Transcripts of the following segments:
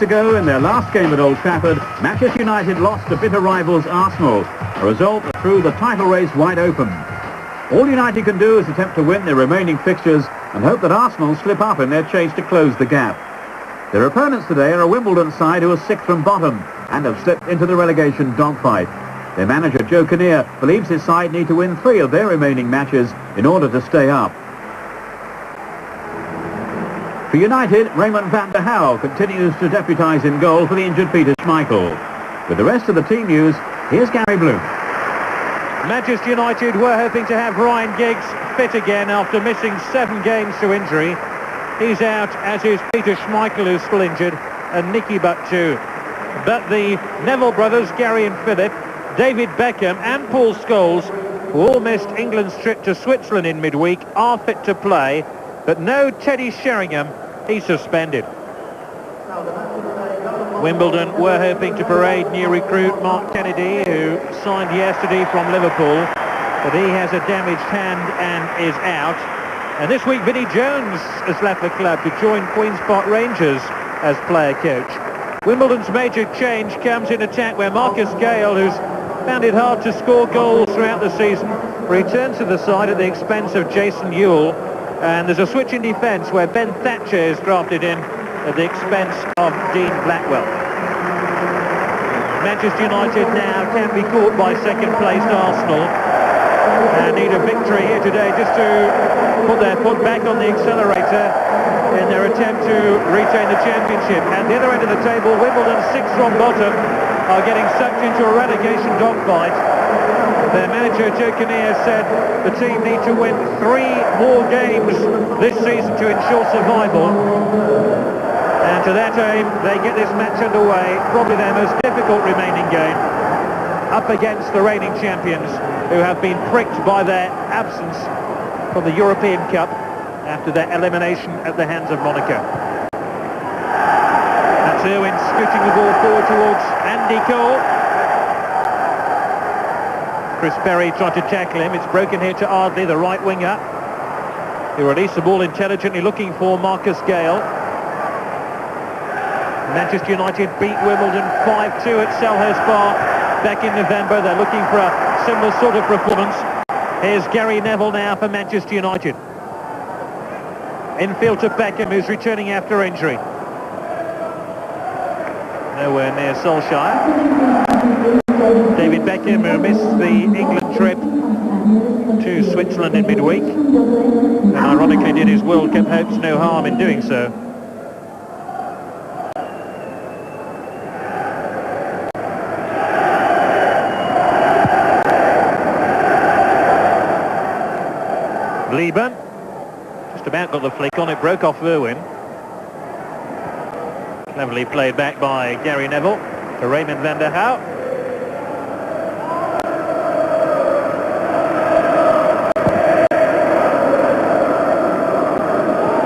weeks ago, in their last game at Old Trafford, Manchester United lost to bitter rivals Arsenal, a result that threw the title race wide open. All United can do is attempt to win their remaining fixtures and hope that Arsenal slip up in their chase to close the gap. Their opponents today are a Wimbledon side who are sixth from bottom and have slipped into the relegation dogfight. Their manager, Joe Kinnear, believes his side need to win 3 of their remaining matches in order to stay up. For United, Raymond van der Hauw continues to deputise in goal for the injured Peter Schmeichel. With the rest of the team news, here's Gary Bloom. Manchester United were hoping to have Ryan Giggs fit again after missing 7 games to injury. He's out, as is Peter Schmeichel, who's still injured, and Nicky Butt too. But the Neville brothers, Gary and Philip, David Beckham and Paul Scholes, who all missed England's trip to Switzerland in midweek, are fit to play, but no Teddy Sheringham. He's suspended. Wimbledon were hoping to parade new recruit Mark Kennedy, who signed yesterday from Liverpool, but he has a damaged hand and is out. And this week Vinnie Jones has left the club to join Queen's Park Rangers as player coach. Wimbledon's major change comes in attack, where Marcus Gale, who's found it hard to score goals throughout the season, returns to the side at the expense of Jason Ewell. And there's a switch in defence where Ben Thatcher is drafted in at the expense of Dean Blackwell. Manchester United now can be caught by second-placed Arsenal and need a victory here today just to put their foot back on the accelerator in their attempt to retain the championship. At the other end of the table, Wimbledon, sixth from bottom, are getting sucked into a relegation dogfight. Their manager, Joe Kinnear, said the team need to win 3 more games this season to ensure survival. And to that aim, they get this match underway, probably their most difficult remaining game, up against the reigning champions, who have been pricked by their absence from the European Cup after their elimination at the hands of Monaco. That's Irwin scooting the ball forward towards Andy Cole. Chris Perry tried to tackle him. It's broken here to Ardley, the right winger, who released the ball intelligently, looking for Marcus Gale. Manchester United beat Wimbledon 5-2 at Selhurst Park back in November. They're looking for a similar sort of performance. Here's Gary Neville now for Manchester United. Infield to Beckham, who's returning after injury. Nowhere near Solskjaer. David Beckham, who missed the England trip to Switzerland in midweek, and ironically did his World Cup hopes no harm in doing so. Lieben just about got the flick on, it broke off Irwin. Cleverly played back by Gary Neville to Raymond van der Hauw.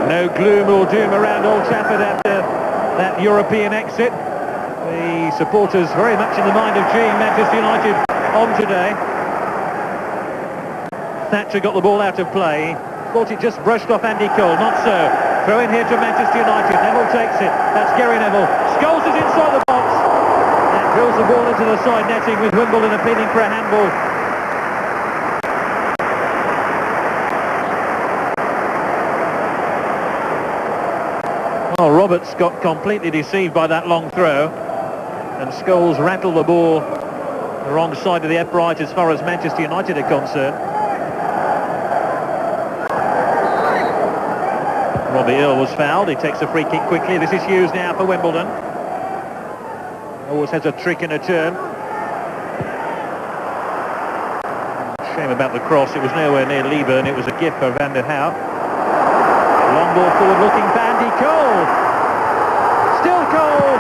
No gloom or doom around Old Trafford after that European exit. The supporters very much in the mind of G. Manchester United on today. Thatcher got the ball out of play. Thought it just brushed off Andy Cole. Not so. Throw in here to Manchester United. Neville takes it. That's Gary Neville. Scholes is inside the box. And drills the ball into the side netting, with Wimbledon appealing for a handball. Well, Roberts got completely deceived by that long throw, and Scholes rattled the ball the wrong side of the upright as far as Manchester United are concerned. Robbie Earle was fouled. He takes a free kick quickly. This is Hughes now for Wimbledon. Always has a trick and a turn. Shame about the cross. It was nowhere near Lieben. It was a gift for Van der Hauw. Long ball forward looking for Andy Cole. Still Cole.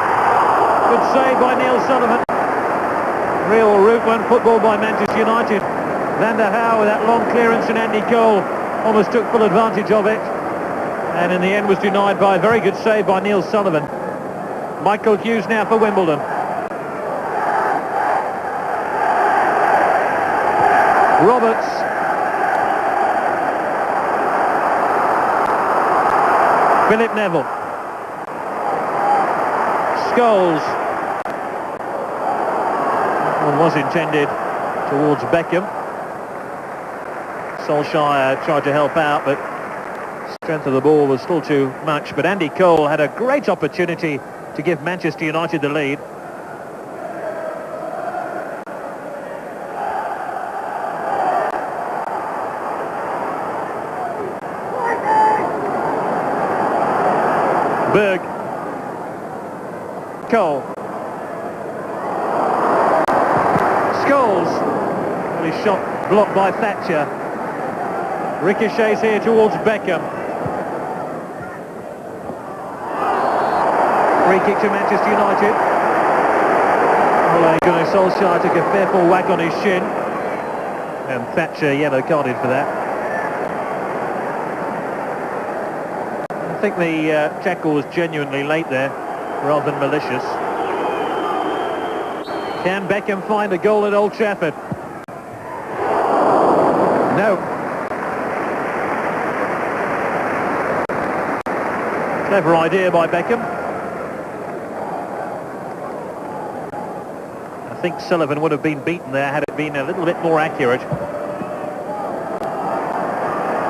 Good save by Neil Sullivan. Real Route 1 football by Manchester United. Van der Hauw with that long clearance, and Andy Cole almost took full advantage of it, and in the end was denied by a very good save by Neil Sullivan. Michael Hughes now for Wimbledon. Roberts. Philip Neville. Scholes. That one was intended towards Beckham. Solskjaer tried to help out, but strength of the ball was still too much. But Andy Cole had a great opportunity to give Manchester United the lead. Berg. Cole. Scholes. Well, his shot blocked by Thatcher. Ricochets here towards Beckham. Free kick to Manchester United. Ole Gunnar Solskjaer took a fearful whack on his shin. And Thatcher yellow carded for that. I think the tackle was genuinely late there, rather than malicious. Can Beckham find a goal at Old Trafford? No. Clever idea by Beckham. I think Sullivan would have been beaten there had it been a little bit more accurate.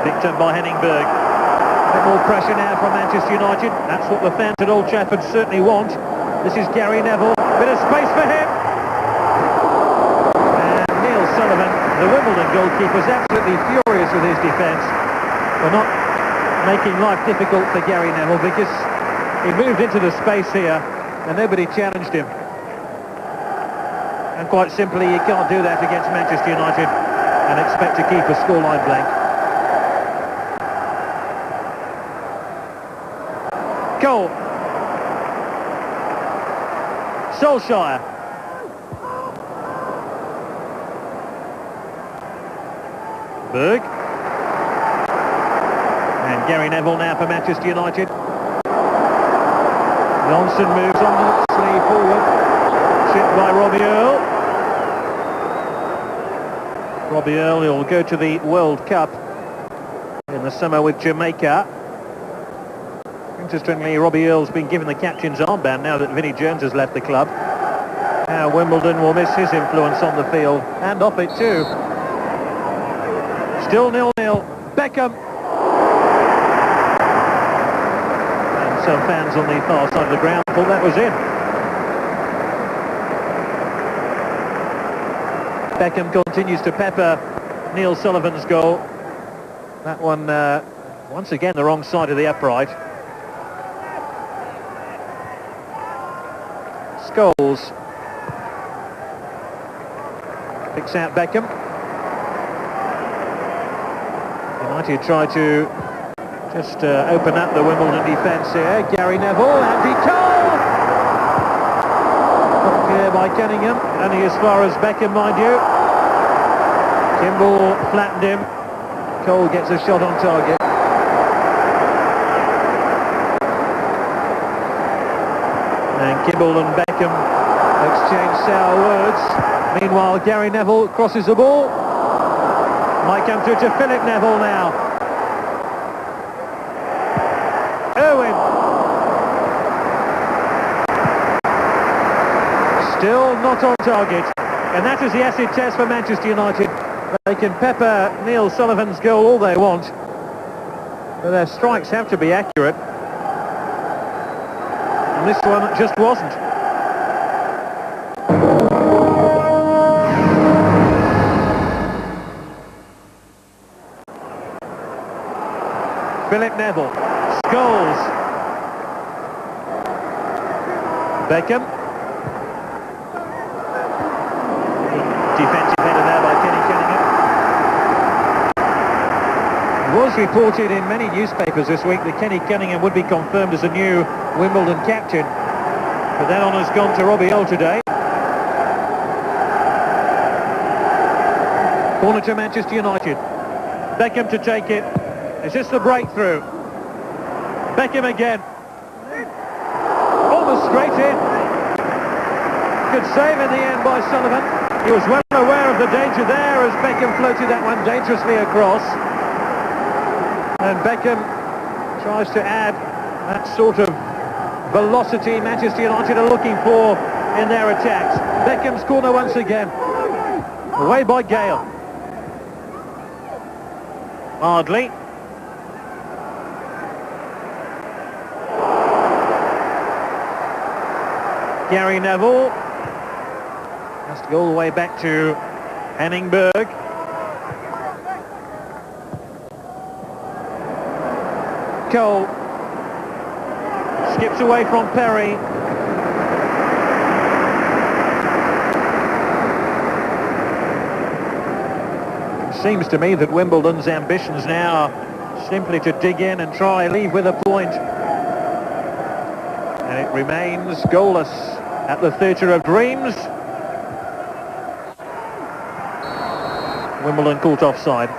Picked up by Henning Berg. A bit more pressure now from Manchester United. That's what the fans at Old Trafford certainly want. This is Gary Neville. Bit of space for him. And Neil Sullivan, the Wimbledon goalkeeper, is absolutely furious with his defence for not making life difficult for Gary Neville, because he moved into the space here and nobody challenged him. And quite simply, you can't do that against Manchester United and expect to keep a scoreline blank. Goal. Solskjaer. Berg. And Gary Neville now for Manchester United. Johnson moves ominously forward. Chipped by Robbie Earle. Robbie Earle will go to the World Cup in the summer with Jamaica. Interestingly, Robbie Earle's been given the captain's armband now that Vinnie Jones has left the club. Now Wimbledon will miss his influence on the field and off it too. Still 0-0. Beckham. And some fans on the far side of the ground thought that was in. Beckham continues to pepper Neil Sullivan's goal. That one, once again, the wrong side of the upright. Scholes picks out Beckham. United try to just open up the Wimbledon defence here. Gary Neville, Andy Cole! Blocked here by Cunningham, only as far as Beckham, mind you. Kimball flattened him. Cole gets a shot on target. And Kimball and Beckham exchange sour words. Meanwhile, Gary Neville crosses the ball. Might come through to Philip Neville now. Owen. Still not on target. And that is the acid test for Manchester United. They can pepper Neil Sullivan's goal all they want, but their strikes have to be accurate. And this one just wasn't. Philip Neville. Scholes. Beckham. Defensive header there by Kenny Cunningham. It was reported in many newspapers this week that Kenny Cunningham would be confirmed as a new Wimbledon captain, but that honour's gone to Robbie Earle today. Corner to Manchester United. Beckham to take it. Is this the breakthrough? Beckham again. Almost straight in. Good save in the end by Sullivan. He was well aware of the danger there as Beckham floated that one dangerously across. And Beckham tries to add that sort of velocity Manchester United are looking for in their attacks. Beckham's corner once again. Away by Gale. Hardly. Gary Neville has to go all the way back to Henningberg. Cole skips away from Perry. It seems to me that Wimbledon's ambitions now are simply to dig in and try leave with a point. And it remains goalless at the Theatre of Dreams. Wimbledon caught offside.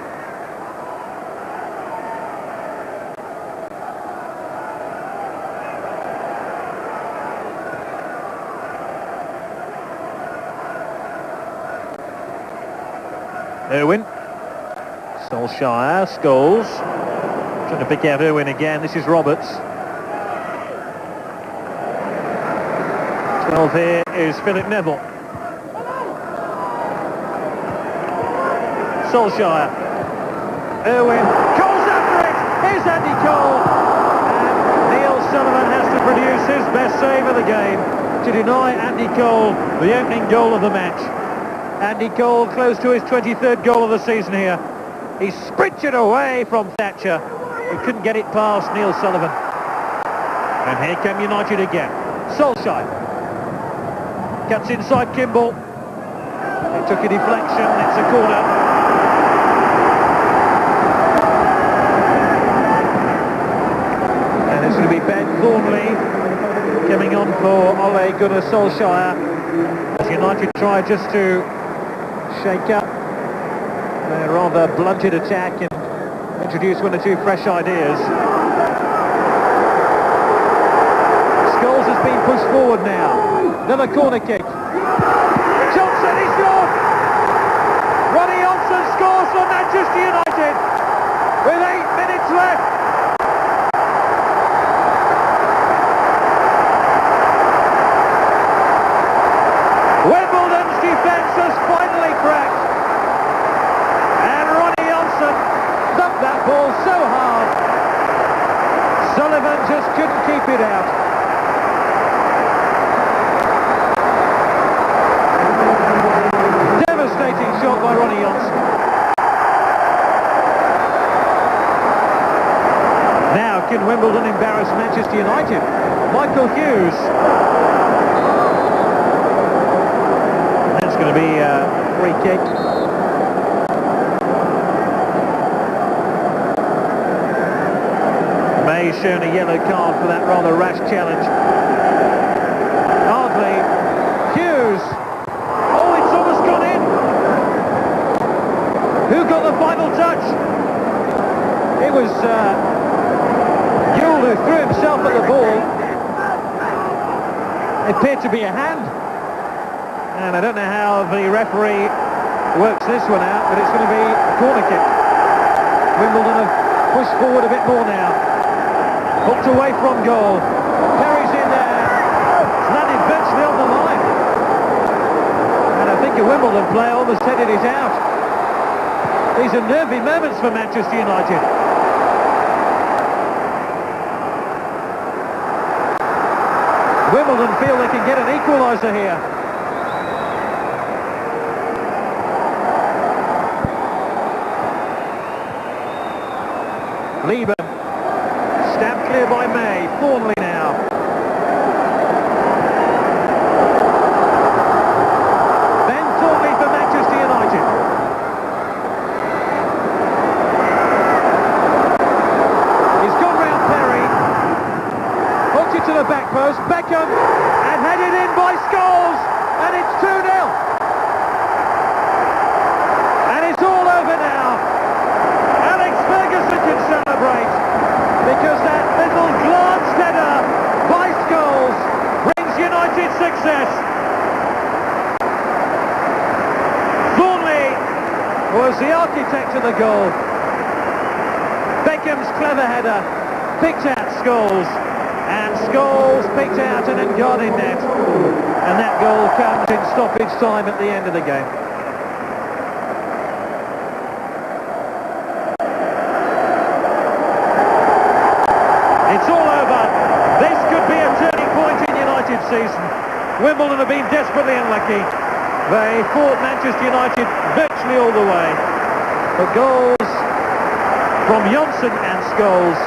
Irwin. Solskjaer, Scholes. Trying to pick out Irwin again. This is Roberts. 12 here is Philip Neville. Solskjaer. Irwin. Cole's after it. Here's Andy Cole. And Neil Sullivan has to produce his best save of the game to deny Andy Cole the opening goal of the match. Andy Cole close to his 23rd goal of the season here. He sprinted away from Thatcher. He couldn't get it past Neil Sullivan. And here came United again. Solskjaer. Cuts inside Kimball. It took a deflection. It's a corner. And it's going to be Ben Thornley coming on for Ole Gunnar Solskjaer. As United try just to shake up their rather blunted attack and introduce one or two fresh ideas. Scholes has been pushed forward now. Another corner kick. Johnson, he's gone! Ronnie Johnson scores for Manchester United with 8 minutes left. Wimbledon's defence has finally cracked. And Ronnie Johnson thumped that ball so hard. Sullivan just couldn't keep it out. Devastating shot by Ronnie Johnson. Now, can Wimbledon embarrass Manchester United? Michael Hughes. That's going to be a free kick. May shown a yellow card for that rather rash challenge. Hardly. Hughes. Oh, it's almost gone in. Who got the final touch? It was Yule who threw himself at the ball. It appeared to be a hand. And I don't know how the referee works this one out, but it's going to be a corner kick. Wimbledon have pushed forward a bit more now. Hooked away from goal. Perry's in there. It's landed virtually on the line. And I think a Wimbledon player almost headed it out. These are nervy moments for Manchester United. Wimbledon feel they can get an equaliser here. Lieber. Stabbed clear by May. Thornley now. Ben Thornley for Manchester United. He's gone round Perry. Hooked it to the back post. Beckham. And headed in by Scholes. And it's 2-0. And it's all over now. Alex Ferguson can celebrate. Because that little glance header by Scholes brings United success. Thornley was the architect of the goal. Beckham's clever header picked out Scholes. And Scholes picked out and then got in net. And that goal comes in stoppage time at the end of the game. It's all over. This could be a turning point in United season. Wimbledon have been desperately unlucky. They fought Manchester United virtually all the way. But goals from Johnson and Scholes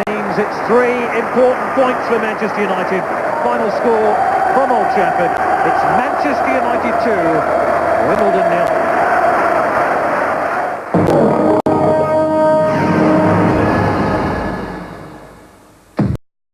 means it's 3 important points for Manchester United. Final score from Old Trafford. It's Manchester United 2, Wimbledon 0.